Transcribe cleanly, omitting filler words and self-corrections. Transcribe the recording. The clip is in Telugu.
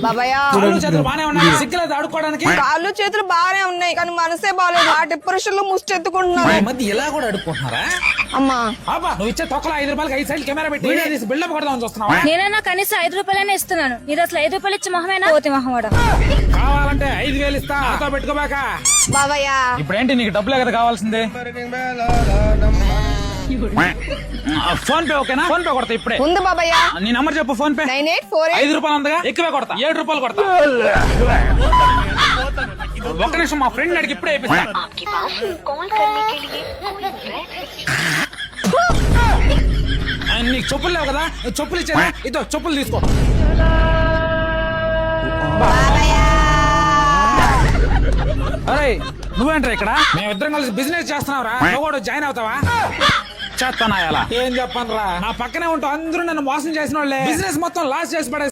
బాబాయ్ కాళ్ళు చేతులు బాగానే ఉన్నాయి కానీ మనసే బాగాలేదు. ఆ డిప్రెషన్ లో ముష్టి ఎత్తుకుంటున్నాను. ఇలా కూడా అడుక్కుంటున్నారా అమ్మా నువ్వు ఇచ్చే తొక్కల 5 రూపాయలకి 5 సైడ్ కెమెరా పెట్టి బిల్డప్ కొడదామని చూస్తున్నావా? నేనన్నా కనీసం 5 రూపాయలనే ఇస్తున్నాను. మీరు అసలు 5 రూపాయలు ఇచ్చే మొహమేనా? పోతే మొహమాడ. కావాలంటే 5,000 ఇస్తా, నాతో పెట్టుకోబాక. బాబాయ్ ఇప్పుడేంటి నీకు డబ్బులే కదా కావాల్సిందే? ఫోన్ పే ఓకేనా? ఫోన్ పే కొడతా ఇప్పుడే. ఉంది బాబాయ్. నీ నంబర్ చెప్పు. ఫోన్ పే 9848 5 రూపాయలు ఉందిగా, ఎక్కువే కొడతా. 7 రూపాయలు కొడతా. ఒక్క నిమిషం, మా ఫ్రెండ్ అడిగి ఇప్పుడే వేపిస్తా. నీకు చెప్పులు లేవు కదా, చెప్పులు ఇచ్చేదా? ఇదో చెప్పులు తీసుకో. అరే నువ్వేంట్రా ఇక్కడ? మేమిద్దరం కలిసి బిజినెస్ చేస్తున్నావురా, నువ్వు కూడా జాయిన్ అవుతావా? చేస్తానా? ఏం చెప్పను రా, నా పక్కనే ఉంటావు. అందరూ నన్ను మోసం చేసిన వాళ్ళే, బిజినెస్ మొత్తం లాస్ చేసి పడే